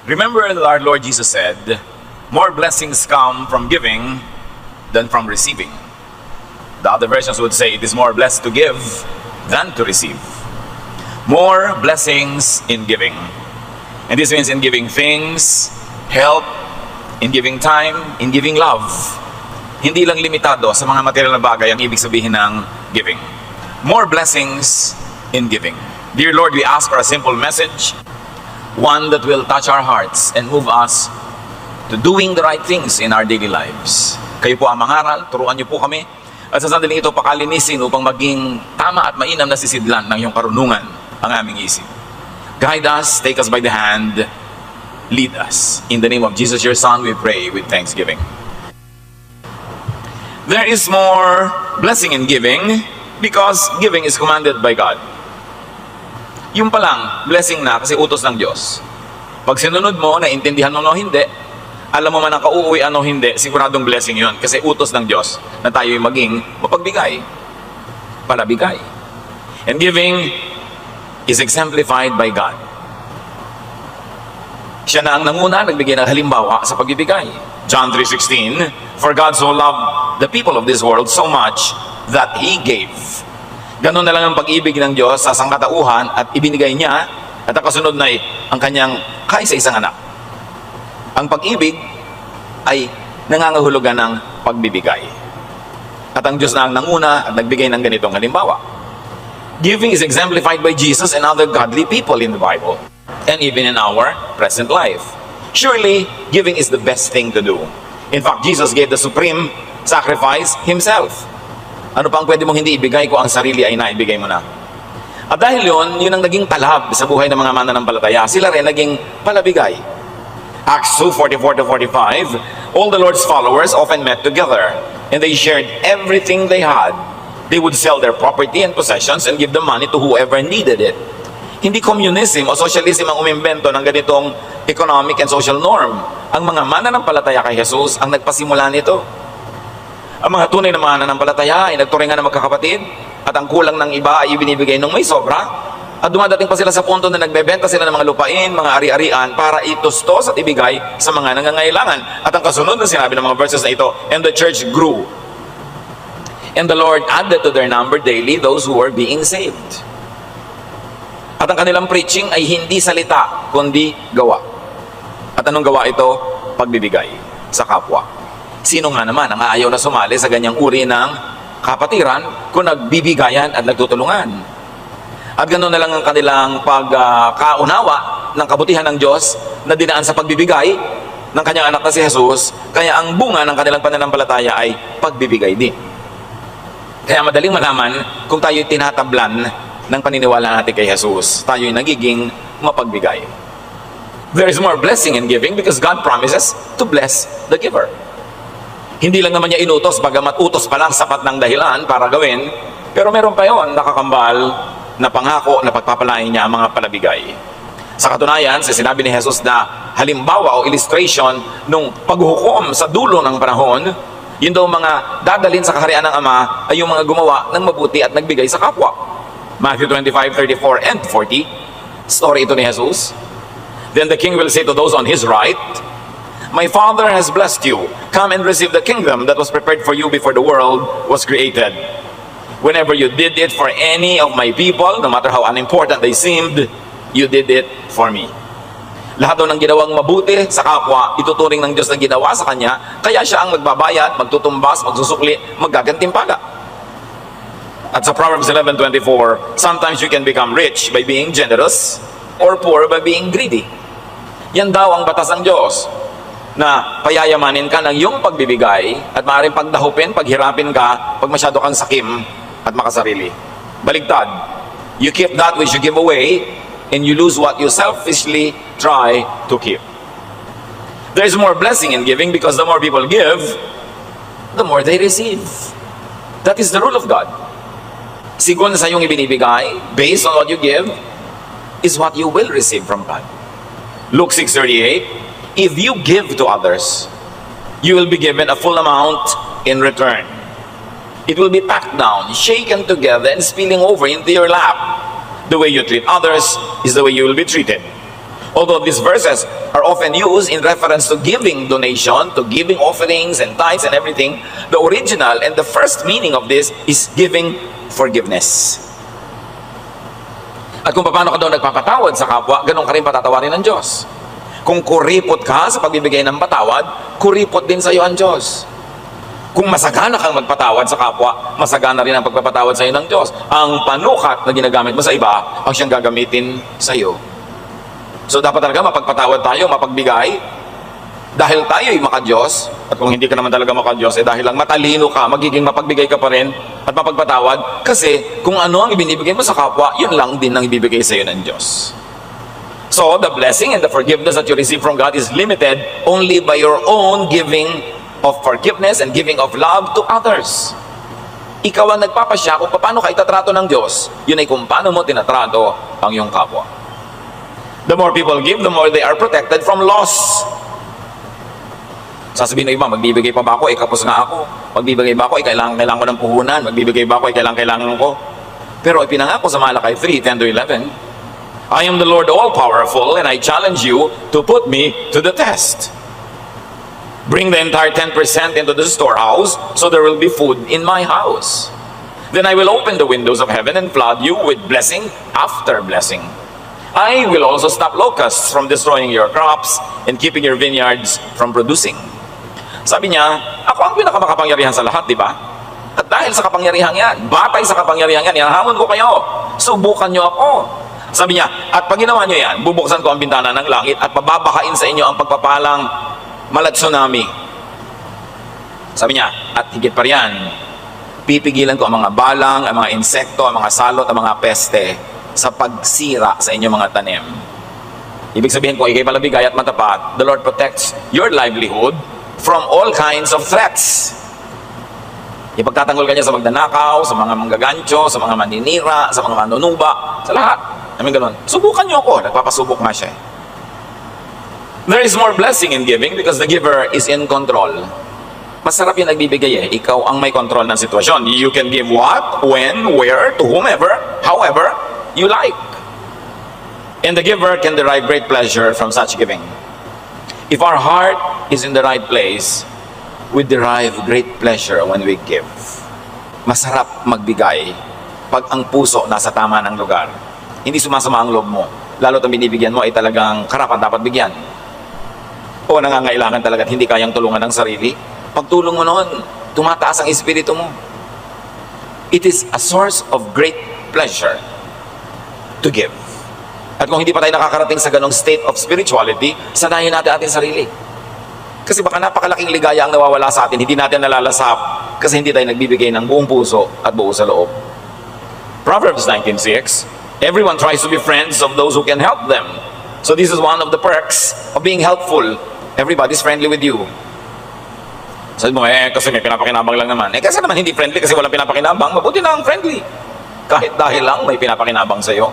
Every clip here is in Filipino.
Remember that our Lord Jesus said, more blessings come from giving than from receiving. The other versions would say it is more blessed to give than to receive. More blessings in giving. And this means in giving things, help, in giving time, in giving love. Hindi lang limitado sa mga material na bagay ang ibig sabihin ng giving. More blessings in giving. Dear Lord, we ask for a simple message, one that will touch our hearts and move us to doing the right things in our daily lives. Kayo po ang mangaral, turuan niyo po kami, at sa sandaling ito pakalinisin upang maging tama at mainam na sisidlan ng iyong karunungan ang aming isip. Guide us, take us by the hand, lead us. In the name of Jesus, your Son, we pray with thanksgiving. There is more blessing in giving because giving is commanded by God. Yung pa lang, blessing na kasi utos ng Diyos. Pag sinunod mo, naintindihan mo o hindi, alam mo man ang kauuwian o hindi, siguradong blessing yun. Kasi utos ng Diyos na tayo'y maging mapagbigay, palabigay. And giving is exemplified by God. Siya na ang nanguna, nagbigay ng halimbawa sa pagbibigay. John 3:16, for God so loved the people of this world so much that He gave. Ganun na lang ang pag-ibig ng Diyos sa sangkatauhan at ibinigay niya at ang kasunod na ang kanyang kaisa-isang anak. Ang pag-ibig ay nangangahulugan ng pagbibigay. At ang Diyos na ang nanguna at nagbigay ng ganitong halimbawa. Giving is exemplified by Jesus and other godly people in the Bible and even in our present life. Surely, giving is the best thing to do. In fact, Jesus gave the supreme sacrifice Himself. Ano pa ang pwede mong hindi ibigay kung ang sarili ay naibigay mo na? At dahil yun ang naging talab sa buhay ng mga mananampalataya. Sila rin naging palabigay. Acts 2:44-45, all the Lord's followers often met together and they shared everything they had. They would sell their property and possessions and give the money to whoever needed it. Hindi communism o socialism ang umimbento ng ganitong economic and social norm. Ang mga mananampalataya kay Jesus ang nagpasimula nito. Ang mga tunay na mananampalataya ay nagturingan ng magkakapatid at ang kulang ng iba ay ibinibigay nung may sobra at dumadating pa sila sa punto na nagbebenta sila ng mga lupain, mga ari-arian para itustos at ibigay sa mga nangangailangan. At ang kasunod na sinabi ng mga verses na ito, and the church grew. And the Lord added to their number daily those who were being saved. At ang kanilang preaching ay hindi salita, kundi gawa. At anong gawa ito? Pagbibigay sa kapwa. Sino nga naman ang aayaw na sumali sa ganyang uri ng kapatiran kung nagbibigayan at nagtutulungan? At ganoon na lang ang kanilang pagkaunawa ng kabutihan ng Diyos na dinaan sa pagbibigay ng kanyang anak na si Jesus, kaya ang bunga ng kanilang pananampalataya ay pagbibigay din. Kaya madaling malaman kung tayo'y tinatablan ng paniniwala natin kay Jesus, tayo'y nagiging mapagbigay. There is more blessing in giving because God promises to bless the giver. Hindi lang naman niya inutos, bagamat utos pa lang sapat ng dahilan para gawin, pero meron pa yon nakakambal na pangako na pagpapalain niya ang mga palabigay. Sa katunayan, sa sinabi ni Jesus na halimbawa o illustration nung paghuhukom sa dulo ng panahon, yun daw mga dadalhin sa kaharian ng Ama ay yung mga gumawa ng mabuti at nagbigay sa kapwa. Matthew 25:34 and 40, story ito ni Jesus. Then the king will say to those on his right, my Father has blessed you. Come and receive the kingdom that was prepared for you before the world was created. Whenever you did it for any of my people, no matter how unimportant they seemed, you did it for me. Lahat daw ng ginawang mabuti sa kapwa, ituturing ng Diyos na ginawa sa kanya, kaya siya ang magbabayad, magtutumbas, magsusukli, maggagantimpala. At sa Proverbs 11:24, sometimes you can become rich by being generous or poor by being greedy. Yan daw ang batas ng Diyos, na payayamanin ka ng iyong pagbibigay at maaaring pagdahupin, paghirapin ka pag masyado kang sakim at makasarili. Baligtad, you keep that which you give away and you lose what you selfishly try to keep. There is more blessing in giving because the more people give, the more they receive. That is the rule of God. Sigon sa iyong ibinibigay, based on what you give, is what you will receive from God. Luke 6:38, if you give to others, you will be given a full amount in return. It will be packed down, shaken together, and spilling over into your lap. The way you treat others is the way you will be treated. Although these verses are often used in reference to giving donation, to giving offerings and tithes and everything, the original and the first meaning of this is giving forgiveness. At kung paano ka daw nagpapatawad sa kapwa, ganun ka rin patatawarin ng Diyos. Kung kuripot ka sa pagbibigay ng patawad, kuripot din sa iyo ang Diyos. Kung masagana kang magpatawad sa kapwa, masagana rin ang pagpapatawad sa iyo ng Diyos. Ang panukat na ginagamit mo sa iba, ang siyang gagamitin sa iyo. So dapat talaga mapagpatawad tayo, mapagbigay. Dahil tayo'y maka-Diyos, at kung hindi ka naman talaga maka-Diyos, dahil lang matalino ka, magiging mapagbigay ka pa rin at mapagpatawad. Kasi kung ano ang ibinibigay mo sa kapwa, yun lang din ang ibibigay sa iyo ng Diyos. So the blessing and the forgiveness that you receive from God is limited only by your own giving of forgiveness and giving of love to others. Ikaw ang nagpapasya kung paano ka itatrato ng Diyos, yun ay kung paano mo tinatrato ang iyong kapwa. The more people give, the more they are protected from loss. Sasabihin ng iba, magbibigay pa ba ako? Kapos nga ako. Magbibigay ba ako? Kailangan ko ng puhunan. Magbibigay ba ako? Kailangan ko. Pero ipinangako sa Malakay 3:10-11, I am the Lord all-powerful, and I challenge you to put me to the test. Bring the entire 10% into the storehouse, so there will be food in my house. Then I will open the windows of heaven and flood you with blessing after blessing. I will also stop locusts from destroying your crops and keeping your vineyards from producing. Sabi niya, ako ang pinakamakapangyarihan sa lahat, di ba? At dahil sa kapangyarihan yan, batay sa kapangyarihan yan, ihahamon ko kayo. Subukan niyo ako. Sabi niya, at pag ginawa niyo yan, bubuksan ko ang bintana ng langit at pababakain sa inyo ang pagpapalang malad tsunami. Sabi niya, at higit pa riyan, pipigilan ko ang mga balang, ang mga insekto, ang mga salot, ang mga peste sa pagsira sa inyong mga tanim. Ibig sabihin kung ikay palabigay at matapat, the Lord protects your livelihood from all kinds of threats. Ipagtatanggol ka niya sa magdanakaw, sa mga manggagancho, sa mga maninira, sa mga manunuba, sa lahat. Namin ganun. Subukan niyo ako. Nagpapasubok nga siya. There is more blessing in giving because the giver is in control. Masarap yung nagbibigay eh. Ikaw ang may control ng sitwasyon. You can give what, when, where, to whomever, however you like. And the giver can derive great pleasure from such giving. If our heart is in the right place, we derive great pleasure when we give. Masarap magbigay pag ang puso nasa tama ng lugar. Hindi sumasama ang loob mo. Lalo't ang binibigyan mo ay talagang karapat dapat bigyan. O nangangailangan talaga at hindi kayang tulungan ng sarili. Pagtulong mo noon, tumataas ang espiritu mo. It is a source of great pleasure to give. At kung hindi pa tayo nakakarating sa ganong state of spirituality, sanayin natin ating sarili. Kasi baka napakalaking ligaya ang nawawala sa atin, hindi natin nalalasap kasi hindi tayo nagbibigay ng buong puso at buo sa loob. Proverbs 19:6, everyone tries to be friends of those who can help them. So this is one of the perks of being helpful. Everybody's friendly with you. Sabi mo, kasi may pinapakinabang lang naman. Kasi naman hindi friendly kasi walang pinapakinabang, mabuti na ang friendly. Kahit dahil lang may pinapakinabang sa iyo.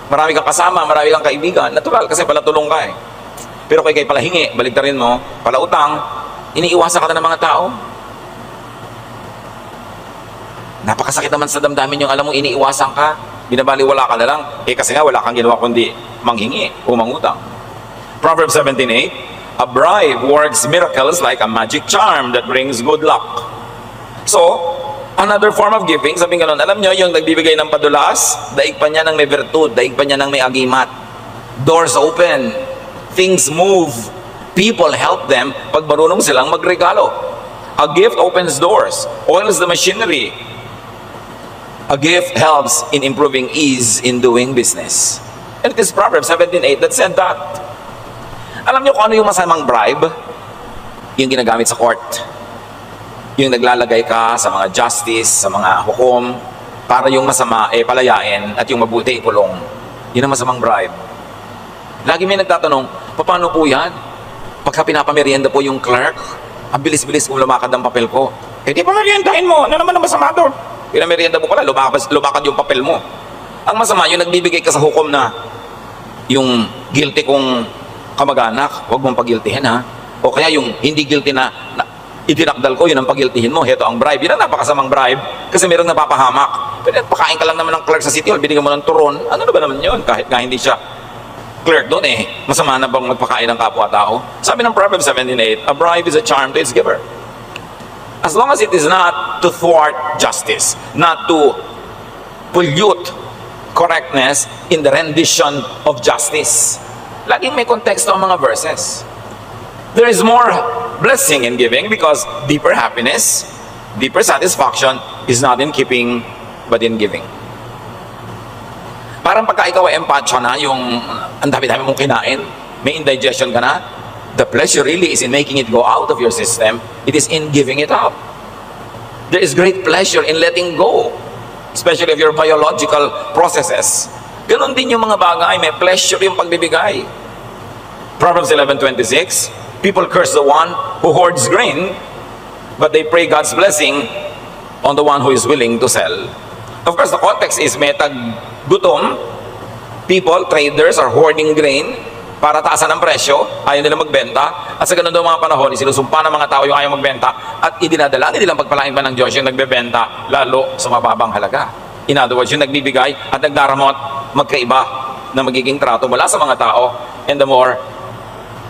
Marami kang kasama, marami kang kaibigan. Natural kasi pala tulong ka eh. Pero kay pala hingi, baligtarin mo, pala utang, iniiwasan ka na ng mga tao. Napakasakit naman sa damdamin yung alam mo iniiwasan ka, binabaliwala ka na lang. Kasi nga wala kang ginawa kundi manghingi o mangutang. Proverbs 17:8, a bribe works miracles like a magic charm that brings good luck. So, another form of giving, sabi nga nun, alam nyo, yung nagbibigay ng padulas, daig pa niya ng may virtud, daig pa niya ng may agimat. Doors open, things move, people help them pag marunong silang magregalo. A gift opens doors, oils the machinery. A gift helps in improving ease in doing business. And it is Proverbs 17:8 that said that. Alam nyo kung ano yung masamang bribe? Yung ginagamit sa court. Yung naglalagay ka sa mga justice, sa mga hukom, para yung masama palayain at yung mabuti ikulong. Yun ang masamang bribe. Lagi may nagtatanong, paano po yan? Pagka pinapamerienda po yung clerk, ang bilis-bilis kung lumakad ang papel ko. Di pa meriendahin mo, ano naman ang masama doon? Pinamerienda mo pala, lumakad yung papel mo. Ang masama, yung nagbibigay ka sa hukom na yung guilty kong kamag-anak, huwag mong pagiltihin ha. O kaya yung hindi guilty na itinakdal ko, yun ang pagiltihin mo. Heto ang bribe. Yun ang napakasamang bribe kasi merong napapahamak. Pero pakain ka lang naman ng clerk sa City Hall, binigyan mo ng turon. Ano na ba naman yun? Kahit nga hindi siya clerk doon masama na bang magpakain ng kapwa-tao? Sabi ng Proverbs 17:8, a bribe is a charm to its giver. As long as it is not to thwart justice, not to pollute correctness in the rendition of justice. Laging may konteksto ang mga verses. There is more blessing in giving because deeper happiness, deeper satisfaction is not in keeping but in giving. Parang pagka ikaw ay empacho na, yung ang dami-dami mong kinain, may indigestion ka na, the pleasure really is in making it go out of your system. It is in giving it up. There is great pleasure in letting go, especially of your biological processes. Ganon din yung mga bagay, may pleasure yung pagbibigay. Proverbs 11:26, people curse the one who hoards grain, but they pray God's blessing on the one who is willing to sell. Of course, the context is may gutom, people, traders are hoarding grain para taasan ang presyo, ayaw nila magbenta, at sa ganun daw mga panahon, sinusumpa ng mga tao yung ayaw magbenta, at idinadala nilang pagpalain pa ng Diyos yung nagbebenta, lalo sa mababang halaga. In other words, yung nagbibigay at nagdaramot, magkaiba na magiging trato mula sa mga tao, and the more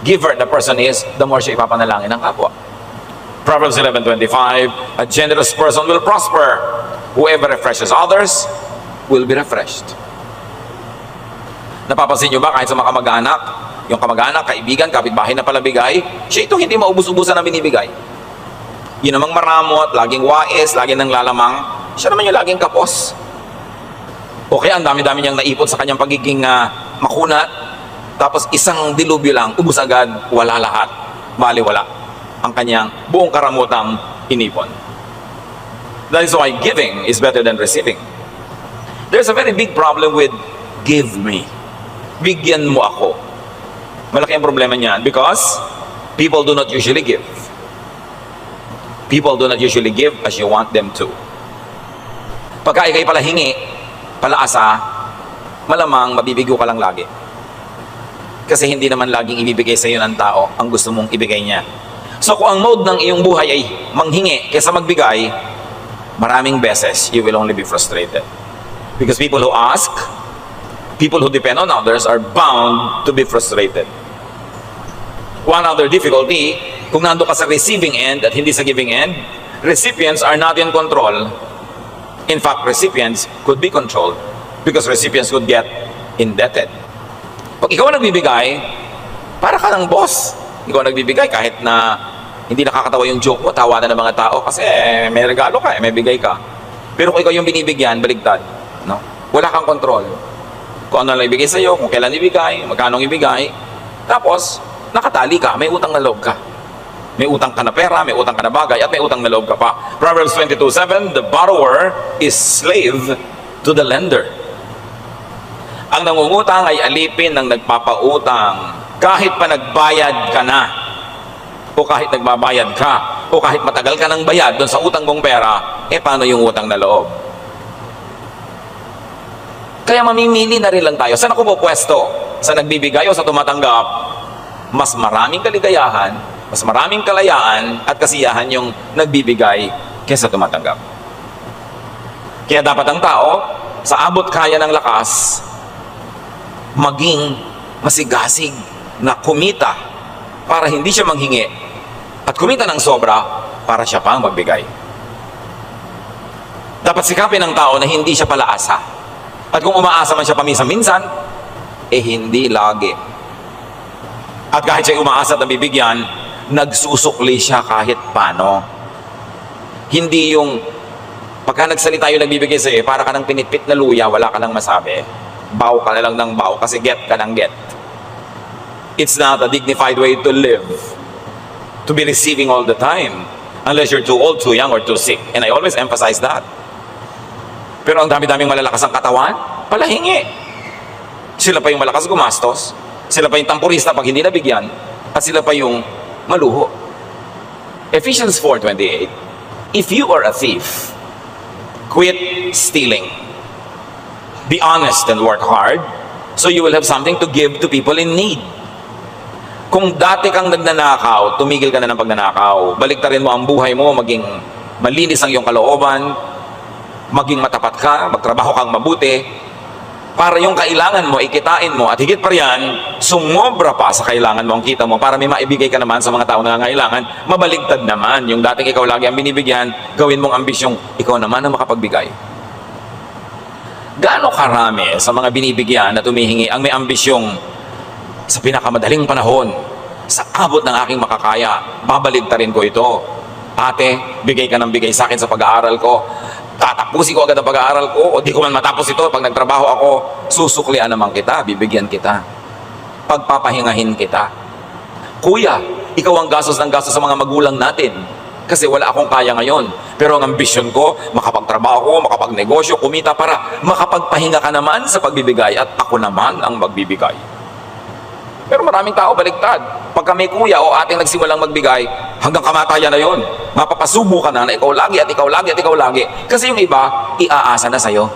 giver the person is, the more siya ipapanalangin ng kapwa. Proverbs 11:25, a generous person will prosper. Whoever refreshes others will be refreshed. Napapansin nyo ba kahit sa mga kamag-anak, yung kamag-anak, kaibigan, kapitbahay na palabigay, siya ito hindi maubos-ubusan na binibigay. Yun namang maramot, laging wais, laging nang lalamang, siya naman yung laging kapos. O kaya ang dami-dami niyang naipon sa kanyang pagiging makunat, tapos isang dilubyo lang, ubus agad, wala lahat, bali-wala ang kanyang buong karamutang inipon. That is why giving is better than receiving. There's a very big problem with give me. Bigyan mo ako. Malaki ang problema niyan because people do not usually give. People do not usually give as you want them to. Pagka ikay pala hingi, palaasa, malamang mabibigo ka lang lagi. Kasi hindi naman laging ibibigay sa iyo ng tao ang gusto mong ibigay niya. So kung ang mode ng iyong buhay ay manghingi kaysa magbigay, maraming beses you will only be frustrated. Because people who ask, people who depend on others are bound to be frustrated. One other difficulty, kung nando ka sa receiving end at hindi sa giving end, recipients are not in control. In fact, recipients could be controlled because recipients could get indebted. Pag ikaw ang nagbibigay, para ka ng boss. Ikaw ang nagbibigay kahit na hindi nakakatawa yung joke mo, tawanan ng mga tao kasi may regalo ka, may bigay ka. Pero kung ikaw yung binibigyan, baligtad. No? Wala kang control. Kung ano lang ibigay sa'yo, kung kailan ibigay, magkano ibigay. Tapos, nakatali ka, may utang na loob ka. May utang ka na pera, may utang ka na bagay, at may utang na loob ka pa. Proverbs 22:7, the borrower is slave to the lender. Ang nangungutang ay alipin ng nagpapautang. Kahit pa nagbayad ka na, o kahit nagbabayad ka, o kahit matagal ka ng bayad doon sa utang mong pera, paano yung utang na loob? Kaya mamimili na rin lang tayo. Saan ako pupwesto? Sa nagbibigay o sa tumatanggap? Mas maraming kaligayahan, mas maraming kalayaan at kasiyahan yung nagbibigay kaysa tumatanggap. Kaya dapat ang tao, sa abot kaya ng lakas, maging masigasig na kumita para hindi siya manghingi at kumita ng sobra para siya pang magbigay. Dapat sikapin ng tao na hindi siya palaasa. At kung umaasa man siya paminsan-minsan, hindi lagi. At kahit siya umaasa at nabibigyan, nagsusukli siya kahit paano. Hindi yung pagka nagsalita yung nagbibigay sa'yo, para ka ng pinitpit na luya, wala ka nang masabi. Bow ka na lang ng bow kasi get ka ng get. It's not a dignified way to live, to be receiving all the time, unless you're too old, too young, or too sick. And I always emphasize that. Pero ang dami-daming malalakas ang katawan, palahingi. Sila pa yung malakas gumastos, sila pa yung tampurista pag hindi nabigyan, at sila pa yung maluho. Ephesians 4:28, if you are a thief, quit stealing. Be honest and work hard, so you will have something to give to people in need. Kung dati kang nagnanakaw, tumigil ka na ng pagnanakaw. Baliktarin mo ang buhay mo, maging malinis ang iyong kalooban, maging matapat ka, magtrabaho kang mabuti, para yung kailangan mo, ikitain mo, at higit pa riyan, sumobra pa sa kailangan mo ang kita mo para may maibigay ka naman sa mga tao na nangangailangan, mabaligtad naman. Yung dating ikaw lagi ang binibigyan, gawin mong ambisyong ikaw naman ang makapagbigay. Gaano karami sa mga binibigyan na tumihingi ang may ambisyong sa pinakamadaling panahon, sa abot ng aking makakaya, babaligtarin ko ito. Ate, bigay ka ng bigay sa akin sa pag-aaral ko. Tatapusin ko agad ang pag-aaral ko, o di ko man matapos ito, pag nagtrabaho ako, susuklian naman kita, bibigyan kita. Pagpapahingahin kita. Kuya, ikaw ang gastos ng gastos sa mga magulang natin. Kasi wala akong kaya ngayon. Pero ang ambisyon ko, makapagtrabaho, makapagnegosyo, kumita para makapagpahinga ka naman sa pagbibigay at ako naman ang magbibigay. Pero maraming tao baligtad. Pagka may kuya o ating nagsimulang magbigay, hanggang kamatayan na yon. Mapapasubo ka na ikaw lagi at ikaw lagi at ikaw lagi. Kasi yung iba, iaasa na sa'yo.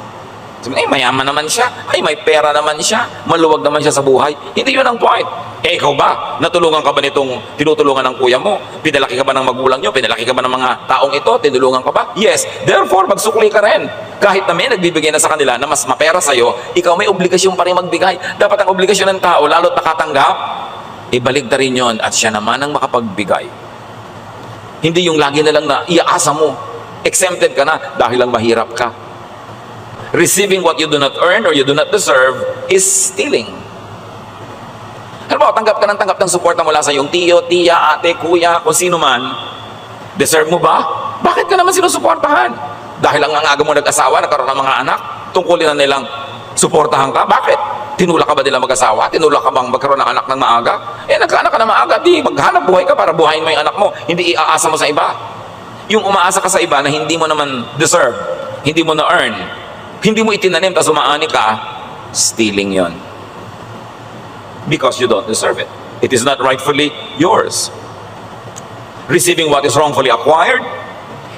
Sabi, ay mayaman naman siya, ay may pera naman siya, maluwag naman siya sa buhay. Hindi yun ang point. Ikaw ba? Natulungan ka ba nitong tinutulungan ng kuya mo? Pinalaki ka ba ng magulang nyo? Pinalaki ka ba ng mga taong ito? Tinulungan ka ba? Yes. Therefore, magsukli ka rin. Kahit na may nagbibigay na sa kanila na mas mapera sa'yo, ikaw may obligasyon pa rin magbigay. Dapat ang obligasyon ng tao, lalo't nakatanggap, ibaligta rin yun at siya naman ang makapagbigay. Hindi yung lagi na lang na iaasa mo. Exempted ka na dahil lang mahirap ka. Receiving what you do not earn or you do not deserve is stealing. Alam mo, tanggap ka ng suporta mula sa iyong tiyo, tiya, ate, kuya, kung sino man. Deserve mo ba? Bakit ka naman sinusuportahan? Dahil ang aga mo nag-asawa, nagkaroon ng mga anak, tungkulin na nilang suportahan ka? Bakit? Tinulak ka ba nila mag-asawa? Tinulak ka bang magkaroon ng anak ng maaga? Nagkaanak ka na maaga, di maghanap buhay ka para buhayin mo yung anak mo. Hindi iaasa mo sa iba. Yung umaasa ka sa iba na hindi mo naman deserve, hindi mo na-earn, hindi mo itinanim, tapos umaani ka, stealing yon. Because you don't deserve it. It is not rightfully yours. Receiving what is wrongfully acquired,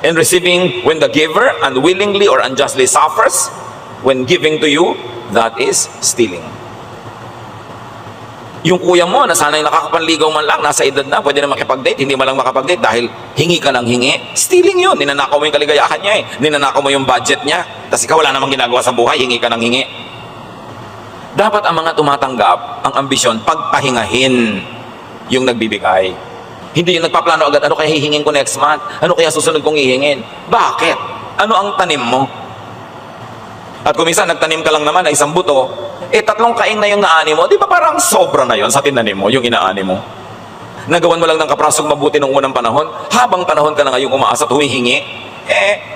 and receiving when the giver unwillingly or unjustly suffers when giving to you, that is stealing. Yung kuya mo na sana'y nakakapanligaw man lang, nasa edad na, pwede na makipag-date, hindi man lang makapag-date dahil hingi ka ng hingi. Stealing yun. Ninanakaw mo yung kaligayahan niya eh. Ninanakaw mo yung budget niya. Tapos ikaw wala namang ginagawa sa buhay, hingi ka ng hingi. Dapat ang mga tumatanggap, ang ambisyon, pagpahingahin yung nagbibigay. Hindi yung nagpaplano agad, ano kaya hihingin ko next month? Ano kaya susunod kong hihingin? Bakit? Ano ang tanim mo? At kung minsan nagtanim ka lang naman na isang buto, 3 kaing na yung naani mo, di ba parang sobra na yon sa tinanim mo, yung inaani mo? Nagawan mo lang ng kaprasong mabuti nung unang panahon, habang panahon ka na ngayong umaasa at humihingi,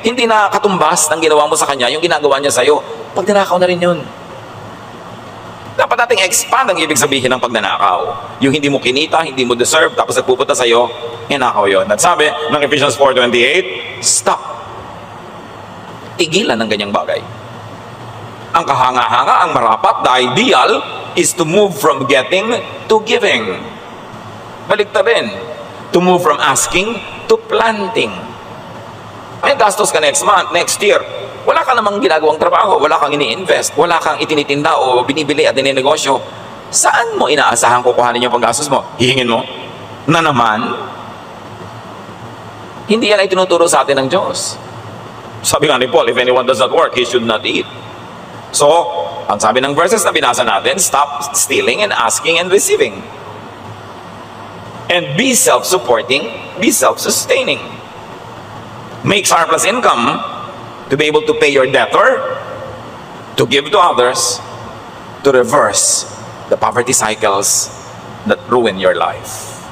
hindi na katumbas ng ginawa mo sa kanya, yung ginagawa niya sa'yo, pag ninakaw na rin yun. Dapat nating expand ang ibig sabihin ng pagnanakaw. Yung hindi mo kinita, hindi mo deserve, tapos nagpupunta sa'yo, ninakaw yun. At sabi ng Ephesians 4:28, stop. Tigilan ng ganyang bagay. Ang kahanga-hanga, ang marapat, the ideal is to move from getting to giving. Baligtad rin. To move from asking to planting. May gastos ka next month, next year. Wala ka namang ginagawang trabaho, wala kang ini-invest, wala kang itinitinda o binibili at ininegosyo. Saan mo inaasahan kukuhanin yung panggastos mo? Hihingin mo? Na naman? Hindi yan ay tinuturo sa atin ng Diyos. Sabi nga ni Paul, if anyone does not work, he should not eat. So, ang sabi ng verses na binasa natin, stop stealing and asking and receiving. And be self-supporting, be self-sustaining. Make surplus income to be able to pay your debtor, to give to others, to reverse the poverty cycles that ruin your life.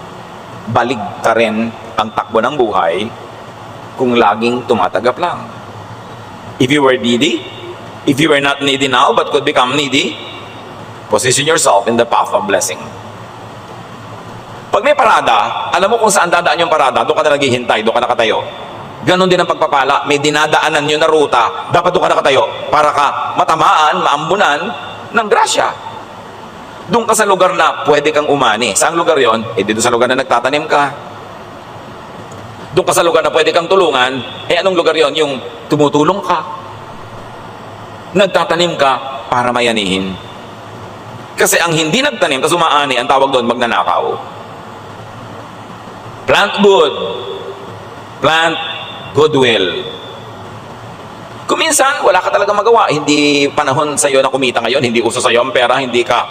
Baligtarin ang takbo ng buhay kung laging tumatagap lang. If you were needy, if you were not needy now but could become needy, position yourself in the path of blessing. Pag may parada, alam mo kung saan dadaan yung parada, doon ka na naghihintay, doon ka nakatayo. Ganon din ang pagpapala, may dinadaanan yun na ruta, dapat doon ka nakatayo para ka matamaan, maambunan ng grasya. Doon ka sa lugar na pwede kang umani. Saan lugar yon? Dito sa lugar na nagtatanim ka. Doon ka sa lugar na pwede kang tulungan, anong lugar yon? Yung tumutulong ka. Nagtatanim ka para mayanihin. Kasi ang hindi nagtanim, tas umaani, ang tawag doon, magnanakaw. Plant good. Plant goodwill. Kung minsan, wala ka talaga magawa, hindi panahon sa iyo na kumita ngayon, hindi uso sa iyo ang pera, hindi ka,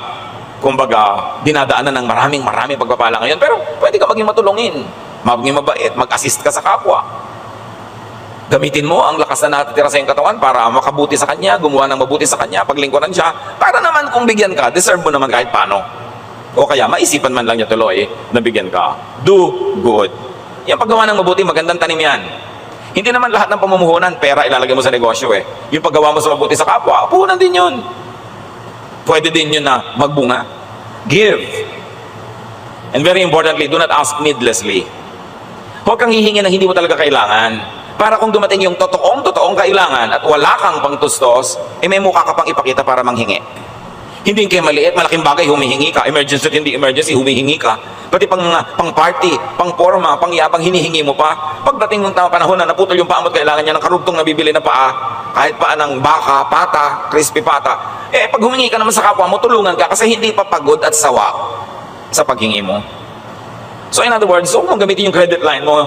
kumbaga, dinadaanan ng maraming pagpapala ngayon, pero pwede ka maging matulungin, maging mabait, mag-assist ka sa kapwa. Gamitin mo ang lakas na natitira sa iyong katawan para makabuti sa kanya, gumawa ng mabuti sa kanya, paglingkuran siya, para naman kung bigyan ka, deserve mo naman kahit paano. O kaya, maisipan man lang niya tuloy na bigyan ka. Do good. Yung paggawa ng mabuti, magandang tanim yan. Hindi naman lahat ng pamumuhunan, pera ilalagay mo sa negosyo eh. Yung paggawa mo sa mabuti sa kapwa, puhunan din yun. Pwede din yun na magbunga. Give. And very importantly, do not ask needlessly. Huwag kang hihingi ng hindi mo talaga kailangan. Para kung dumating yung totoong kailangan at wala kang pangtustos, may mukha ka pang ipakita para manghingi. Hindi kayo maliit, malaking bagay, humihingi ka. Emergency at hindi emergency, humihingi ka. Pati pang party, pang forma, pang yabang, hinihingi mo pa. Pagdating ng panahon na naputol yung paa mo at kailangan niya ng karugtong na bibili na paa, kahit paa ng baka, pata, crispy pata, pag humingi ka naman sa kapwa mo, tulungan ka kasi hindi pa pagod at sawa sa paghingi mo. So in other words, huwag mong gamitin yung credit line mo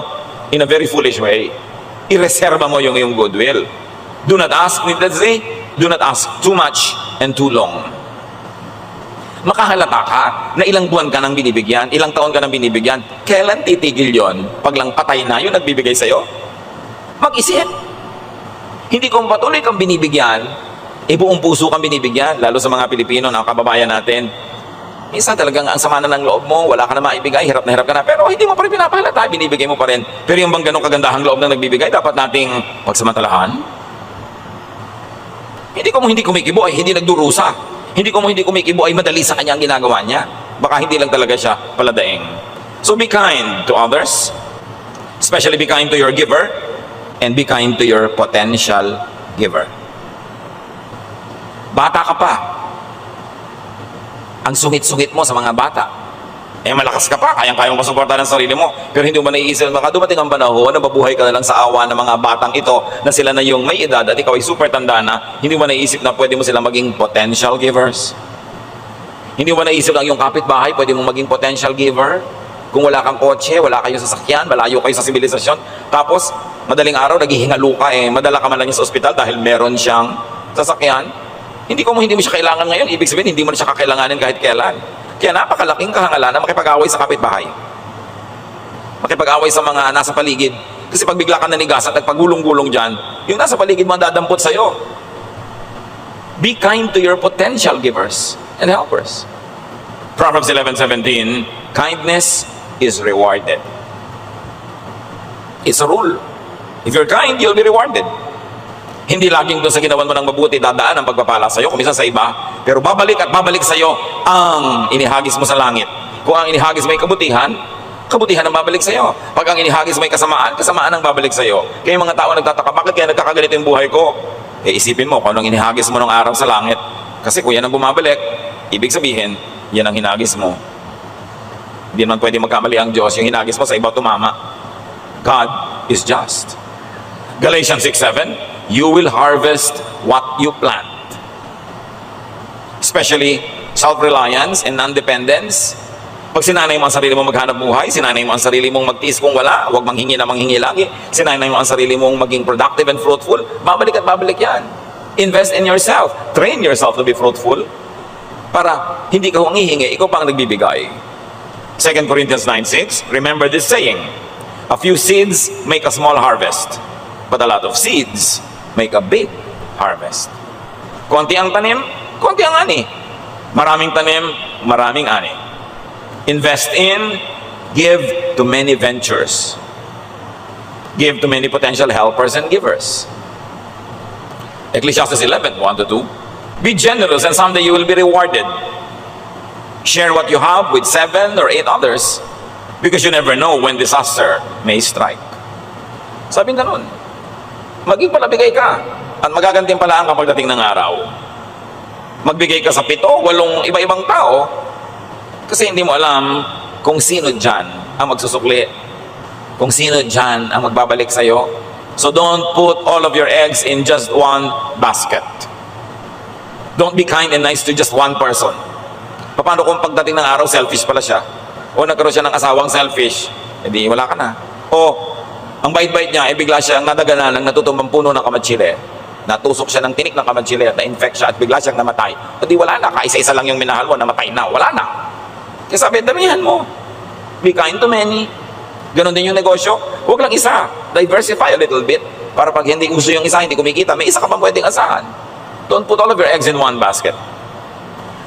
in a very foolish way. Ireserba mo yung iyong goodwill. Do not ask needlessly, do not ask too much and too long. Makahalata ka na ilang buwan ka nang binibigyan, ilang taon ka nang binibigyan. Kailan titigil yon? Pag lang patay na yung nagbibigay sa'yo? Mag-isip. Hindi kung patuloy kang binibigyan, buong puso kang binibigyan, lalo sa mga Pilipino na kababayan natin. Minsan talagang ang sama na ng loob mo, wala ka na maibigay, hirap na hirap ka na, pero hindi mo pa rin pinapahalata, binibigay mo pa rin. Pero yung bang ganong kagandahang loob na nagbibigay, dapat nating pagsamantalahan. Hindi ko mo hindi kumikibo ay hindi nagdurusa. Hindi ko mo hindi kumikibo ay madali sa kanya ang ginagawa niya. Baka hindi lang talaga siya paladaing. So be kind to others. Especially be kind to your giver. And be kind to your potential giver. Bata ka pa. Ang sungit-sungit mo sa mga bata. Malakas ka pa, kayang-kaya mo masuportahan ang sarili mo. Pero hindi mo naiisip na dumating ang panahon na mabuhay ka na lang sa awa ng mga batang ito na sila na yung may edad at ikaw ay super tanda na, hindi mo naiisip na pwede mo sila maging potential givers. Hindi mo naiisip na yung kapitbahay, pwede mo maging potential giver. Kung wala kang kotse, wala kayong sasakyan, malayo kayo sa sibilisasyon, tapos madaling araw, naghihingalo ka, madala ka man lang sa ospital dahil meron siyang sasakyan. Hindi mo siya kailangan ngayon, ibig sabihin, hindi mo na siya kakailanganin kahit kailan. Kaya napakalaking kahangalan na makipag-away sa kapitbahay. Makipag-away sa mga nasa paligid. Kasi pag bigla ka nanigas at nagpagulong-gulong dyan, yung nasa paligid mo dadampot sa'yo. Be kind to your potential givers and helpers. Proverbs 11:17, kindness is rewarded. It's a rule. If you're kind, you'll be rewarded. Hindi laging doon sa ginawan mo ng mabuti dadaan ang pagpapala sa'yo, kung minsan sa iba, pero babalik at babalik sa'yo ang inihagis mo sa langit. Kung ang inihagis mo ay kabutihan, kabutihan ang babalik sa'yo. Pag ang inihagis mo ay kasamaan, kasamaan ang babalik sa'yo. Kaya yung mga tao nagtataka, bakit kaya nagkakaganito yung buhay ko? Isipin mo kung anong inihagis mo ng araw sa langit. Kasi kung yan ang bumabalik, ibig sabihin, yan ang hinagis mo. Hindi naman pwede magkamali ang Diyos, yung hinagis mo sa iba tumama. God is just. Galatians 6:7, you will harvest what you plant. Especially self-reliance and non-dependence. Pag sinanay mo ang sarili mong maghanap buhay, sinanay mo ang sarili mong magtiis kung wala, huwag manghingi na manghingi lagi, sinanay mo ang sarili mong maging productive and fruitful, babalik at babalik yan. Invest in yourself. Train yourself to be fruitful para hindi ka humihingi, ikaw pang nagbibigay. 2 Corinthians 9:6, remember this saying, a few seeds make a small harvest, but a lot of seeds make a big harvest. Konti ang tanim, konti ang ani. Maraming tanim, maraming ani. Invest in, give to many ventures. Give to many potential helpers and givers. Ecclesiastes 11:1-2. Be generous and someday you will be rewarded. Share what you have with 7 or 8 others because you never know when disaster may strike. Sabi ganun. Maging palabigay ka at magagantimpalaan ka pagdating ng araw. Magbigay ka sa 7, 8 iba-ibang tao kasi hindi mo alam kung sino dyan ang magsusukli, kung sino dyan ang magbabalik sa'yo. So don't put all of your eggs in just one basket. Don't be kind and nice to just one person. Paano kung pagdating ng araw, selfish pala siya? O nagkaroon siya ng asawang selfish, edi wala ka na. O ang bait-bait niya, bigla siyang nadaganan ng natutumbang puno ng kamatsile. natusok siya ng tinik ng kamadchile at na-infect siya at bigla siyang namatay, hindi wala na, kaisa-isa lang yung minahal mo, namatay na, wala na. Kaya sabi, damihan mo. Be kind to many. Ganon din yung negosyo. Huwag lang isa. Diversify a little bit. Para pag hindi uso yung isa, hindi kumikita, may isa ka pang pwedeng asahan. Don't put all of your eggs in one basket.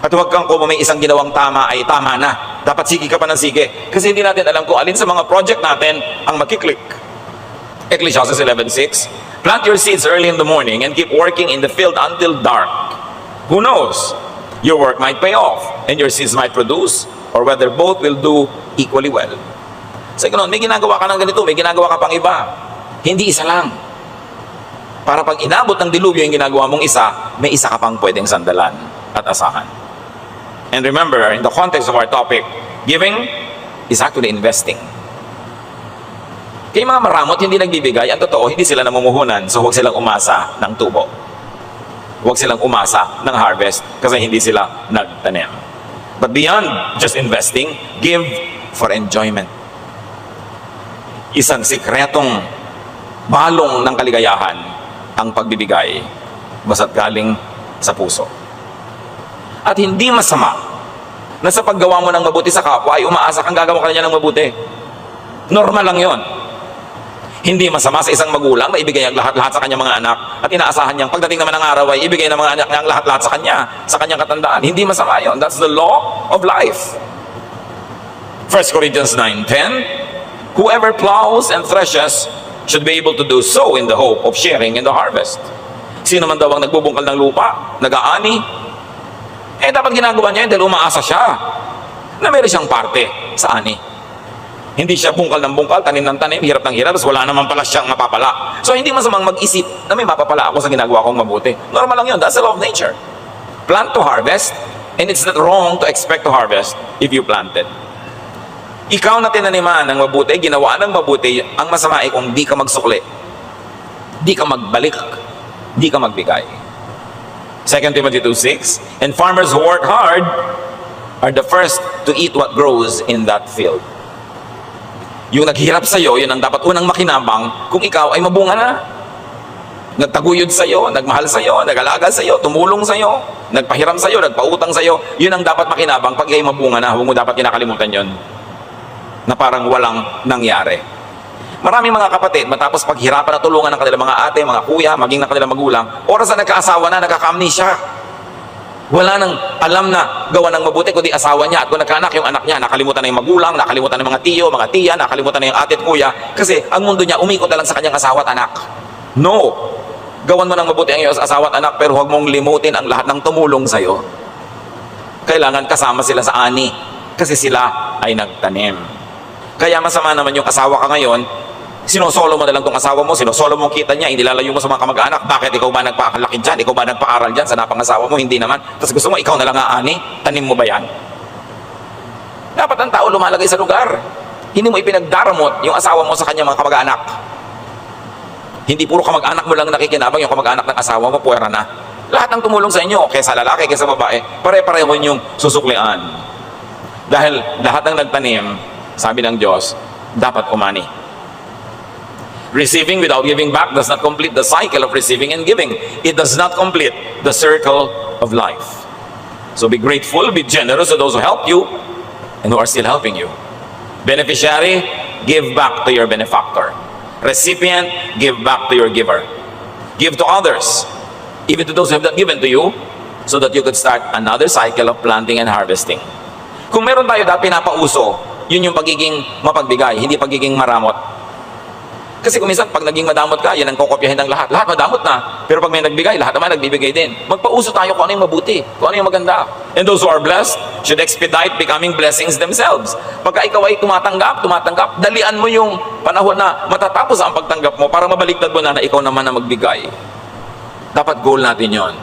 At huwag kang kung may isang ginawang tama ay tama na. Dapat sige ka pa ng sige. Kasi hindi natin alam kung alin sa mga project natin ang makiklik. Ecclesiastes 11:6, plant your seeds early in the morning and keep working in the field until dark. Who knows? Your work might pay off and your seeds might produce, or whether both will do equally well. So, ganun, may ginagawa ka ng ganito, may ginagawa ka pang iba. Hindi isa lang. Para pag inabot ng dilubyo yung ginagawa mong isa, may isa ka pang pwedeng sandalan at asahan. And remember, in the context of our topic, giving is actually investing. Kaya mga maramot hindi nagbibigay, ang totoo, hindi sila namumuhunan, so huwag silang umasa ng tubo. Huwag silang umasa ng harvest kasi hindi sila nagtanim. But beyond just investing, give for enjoyment. Isang sikretong balong ng kaligayahan ang pagbibigay basta't galing sa puso. At hindi masama na sa paggawa mo ng mabuti sa kapwa ay umaasa kang gagawa ka niya ng mabuti. Normal lang yon. Hindi masama sa isang magulang na ibigay ang lahat-lahat sa kanyang mga anak at inaasahan niyang pagdating naman ng araw ay ibigay ng mga anak niya ang lahat-lahat sa kanyang katandaan. Hindi masama yon. That's the law of life. 1 Corinthians 9:10, whoever plows and threshes should be able to do so in the hope of sharing in the harvest. Sino man daw ang nagbubungkal ng lupa, nag-aani, dapat ginagawa niya yun dahil umaasa siya na meron siyang parte sa ani. Hindi siya bungkal ng bungkal, tanim ng tanim, hirap ng hirap, tapos wala naman pala siyang mapapala. So hindi masamang mag-isip na may mapapala ako sa ginagawa kong mabuti. Normal lang yun, that's the law of nature. Plant to harvest, and it's not wrong to expect to harvest if you planted. Ikaw na tinaniman ng mabuti, ginawa ng mabuti, ang masama ay kung di ka magsukli, di ka magbalik, di ka magbigay. 2 Timothy 2:6, and farmers who work hard are the first to eat what grows in that field. Yung naghihirap sa'yo, yun ang dapat unang makinabang kung ikaw ay mabunga na. Nagtaguyod sa'yo, nagmahal sa'yo, nag-alaga sa'yo, tumulong sa'yo, nagpahiram sa'yo, nagpautang sa'yo, yun ang dapat makinabang pag ikaw mabunga na. Huwag mo dapat kinakalimutan yun na parang walang nangyari. Maraming mga kapatid, matapos paghirapan na tulungan ng kanilang mga ate, mga kuya, maging ng kanilang magulang, oras na nagkaasawa na, nagkaka-amnesia. Wala nang alam na gawa ng mabuti kundi asawa niya. At kung nagkaanak yung anak niya, nakalimutan na yung magulang, nakalimutan na yung mga tiyo, mga tiya, nakalimutan na yung ate at kuya. Kasi ang mundo niya umikot na lang sa kanyang asawa at anak. No! Gawan mo ng mabuti ang iyong asawa at anak, pero huwag mong limutin ang lahat ng tumulong sa'yo. Kailangan kasama sila sa ani kasi sila ay nagtanim. Kaya masama naman yung asawa ka ngayon, sinosolo mo na lang itong asawa mo, sinosolo mo kita niya, hindi lalayo mo sa mga kamag-anak. Bakit? Ikaw ba nagpakalaki dyan? Ikaw ba nagpaaral dyan sa napangasawa mo? Hindi naman. Tapos gusto mo, ikaw na lang aani? Tanim mo ba yan? Dapat ang tao lumalagay sa lugar. Hindi mo ipinagdaramot yung asawa mo sa kanyang mga kamag-anak. Hindi puro kamag-anak mo lang nakikinabang, yung kamag-anak ng asawa mo, puwera na. Lahat ng tumulong sa inyo, kaysa lalaki, kaysa babae, pare-pareho yung susuklian. Dahil lahat ng nagtanim, sabi ng Diyos, dapat umani. Receiving without giving back does not complete the cycle of receiving and giving. It does not complete the circle of life. So be grateful, be generous to those who help you and who are still helping you. Beneficiary, give back to your benefactor. Recipient, give back to your giver. Give to others, even to those who have not given to you, so that you could start another cycle of planting and harvesting. Kung meron tayo dahil pinapauso, yun yung pagiging mapagbigay, hindi pagiging maramot. Kasi kung minsan, pag naging madamot ka, yan ang kokopyahin ng lahat. Lahat madamot na. Pero pag may nagbigay, lahat naman nagbibigay din. Magpauso tayo kung ano yung mabuti, kung ano yung maganda. And those who are blessed should expedite becoming blessings themselves. Pagka ikaw ay tumatanggap, dalian mo yung panahon na matatapos ang pagtanggap mo para mabaliktad mo na ikaw naman na magbigay. Dapat goal natin yon.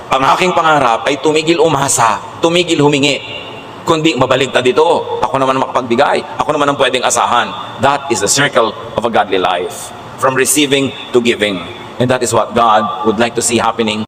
Ang aking pangarap ay tumigil umasa, tumigil humingi. Kundi mabaligtad dito, ako naman ang makapagbigay, ako naman ang pwedeng asahan. That is the circle of a godly life, from receiving to giving. And that is what God would like to see happening